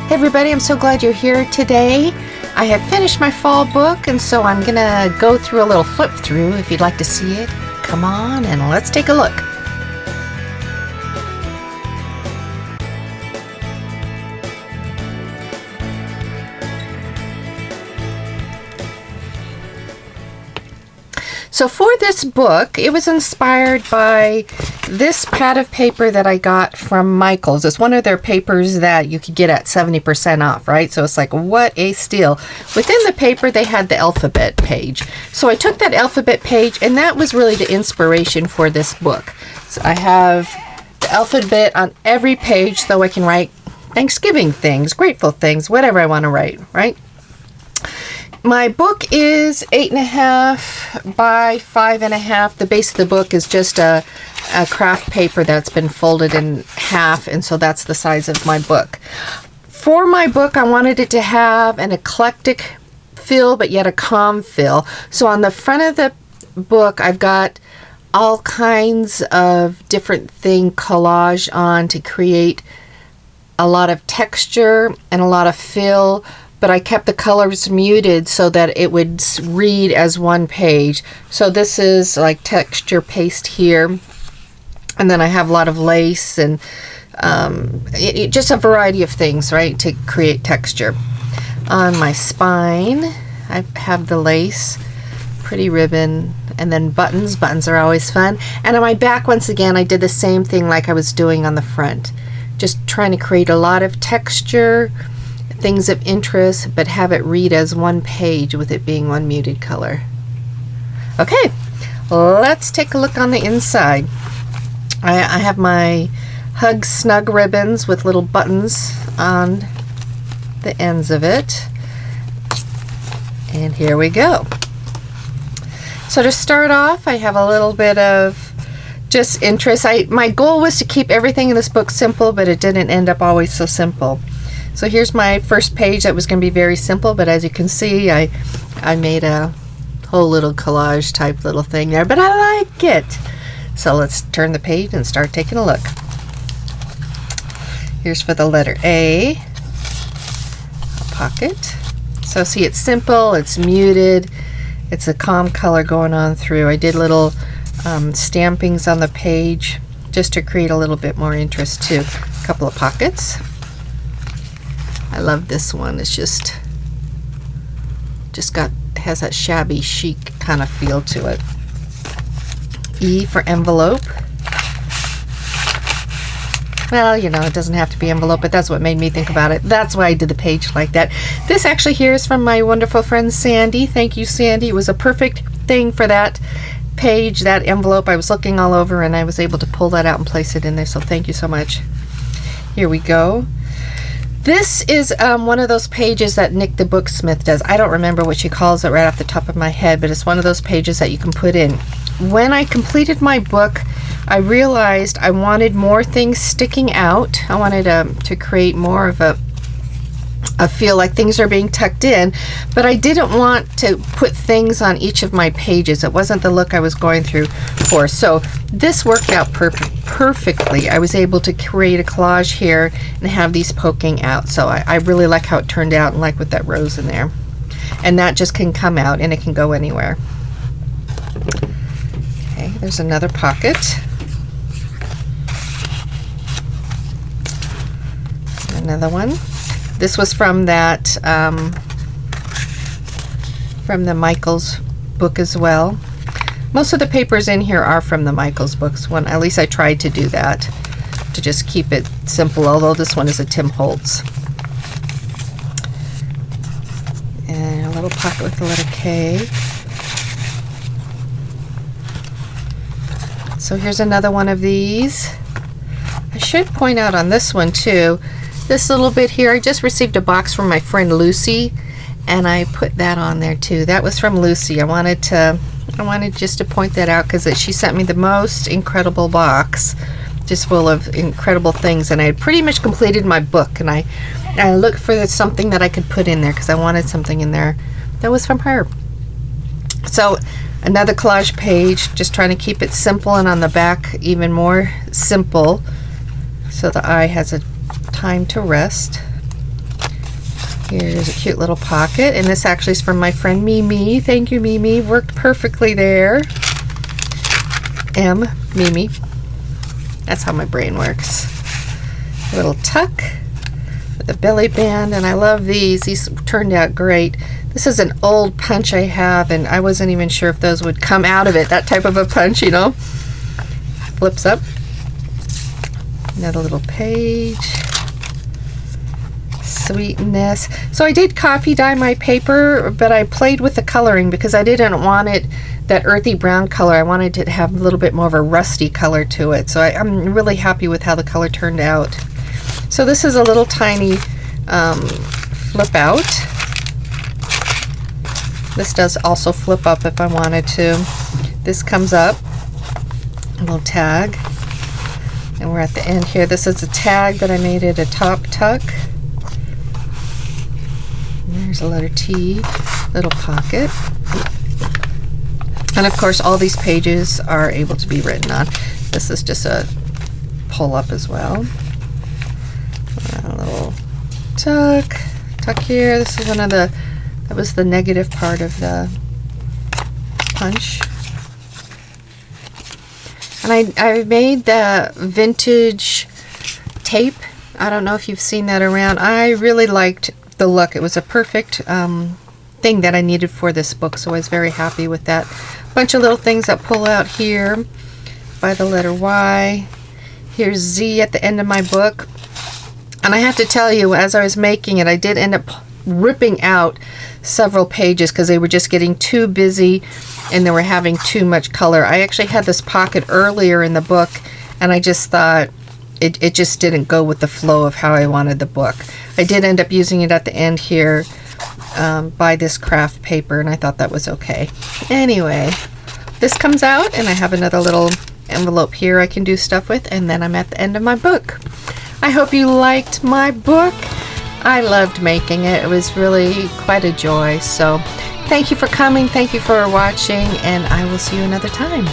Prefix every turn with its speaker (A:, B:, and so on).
A: Hey everybody, I'm so glad you're here today. I have finished my fall book, and so I'm gonna go through a little flip through. If you'd like to see it, come on and let's take a look. So for this book, it was inspired by this pad of paper that I got from Michaels. It's one of their papers that you could get at 70% off, right? So it's like, what a steal. Within the paper, they had the alphabet page. So I took that alphabet page, and that was really the inspiration for this book. So I have the alphabet on every page, so I can write Thanksgiving things, grateful things, whatever I want to write, right? My book is 8.5 by 5.5. The base of the book is just a craft paper that's been folded in half, and so that's the size of my book. For my book, I wanted it to have an eclectic feel, but yet a calm feel. So on the front of the book, I've got all kinds of different thing collage on to create a lot of texture and a lot of feel, but I kept the colors muted so that it would read as one page. So this is like texture paste here, and then I have a lot of lace and just a variety of things, right, to create texture. On my spine, I have the lace, pretty ribbon, and then buttons. Buttons are always fun. And on my back, once again, I did the same thing like I was doing on the front, just trying to create a lot of texture, things of interest, but have it read as one page with it being one muted color. Okay, let's take a look on the inside. I have my Hug Snug ribbons with little buttons on the ends of it. And here we go. So to start off, I have a little bit of just interest. My goal was to keep everything in this book simple, but it didn't end up always so simple. So here's my first page that was going to be very simple, but as you can see, I made a whole little collage type little thing there, but I like it. So let's turn the page and start taking a look. Here's for the letter A, a pocket. So see, it's simple, it's muted, it's a calm color going on through. I did little stampings on the page just to create a little bit more interest too. A couple of pockets. I love this one. It's just has that shabby chic kind of feel to it. E for envelope. Well, you know, it doesn't have to be envelope, but that's what made me think about it. That's why I did the page like that. This actually here is from my wonderful friend Sandy. Thank you, Sandy. It was a perfect thing for that page, that envelope. I was looking all over and I was able to pull that out and place it in there, so thank you so much. Here we go. This is one of those pages that Nick the Booksmith does. I don't remember what she calls it right off the top of my head, but it's one of those pages that you can put in. When I completed my book, I realized I wanted more things sticking out. I wanted to create more of a feel like things are being tucked in, but I didn't want to put things on each of my pages. It wasn't the look I was going through for. So this worked out perfectly. I was able to create a collage here and have these poking out. So I really like how it turned out, and like with that rose in there. And that just can come out and it can go anywhere. Okay, there's another pocket. Another one. This was from that, from the Michaels book as well. Most of the papers in here are from the Michaels books. At least I tried to do that, to just keep it simple, although this one is a Tim Holtz. And a little pocket with the letter K. So here's another one of these. I should point out on this one too, this little bit here, I just received a box from my friend Lucy, and I put that on there too. That was from Lucy. I wanted just to point that out because she sent me the most incredible box, just full of incredible things, and I had pretty much completed my book, and I looked for something that I could put in there because I wanted something in there that was from her. So another collage page, just trying to keep it simple, and on the back even more simple so the eye has a time to rest. Here's a cute little pocket, and this actually is from my friend Mimi. Thank you, Mimi. Worked perfectly there. Mimi. That's how my brain works. A little tuck with a belly band, and I love these. These turned out great. This is an old punch I have, and I wasn't even sure if those would come out of it. That type of a punch, you know. Flips up. Another little page. Sweetness. So I did coffee dye my paper, but I played with the coloring because I didn't want it that earthy brown color. I wanted it to have a little bit more of a rusty color to it. So I'm really happy with how the color turned out. So this is a little tiny flip out. This does also flip up if I wanted to. This comes up, a little tag, and we're at the end here. This is a tag that I made at a top tuck. There's a letter T, little pocket. And of course all these pages are able to be written on. This is just a pull up as well. A little tuck here. This is one of the, that was the negative part of the punch. And I made the vintage tape. I don't know if you've seen that around. I really liked the look. It was a perfect thing that I needed for this book, so I was very happy with that. Bunch of little things that pull out here by the letter Y. Here's Z at the end of my book. And I have to tell you, as I was making it, I did end up ripping out several pages because they were just getting too busy and they were having too much color. I actually had this pocket earlier in the book, and I just thought it just didn't go with the flow of how I wanted the book. I did end up using it at the end here by this craft paper, and I thought that was okay. Anyway, this comes out, and I have another little envelope here I can do stuff with, and then I'm at the end of my book. I hope you liked my book. I loved making it. It was really quite a joy. So thank you for coming. Thank you for watching, and I will see you another time.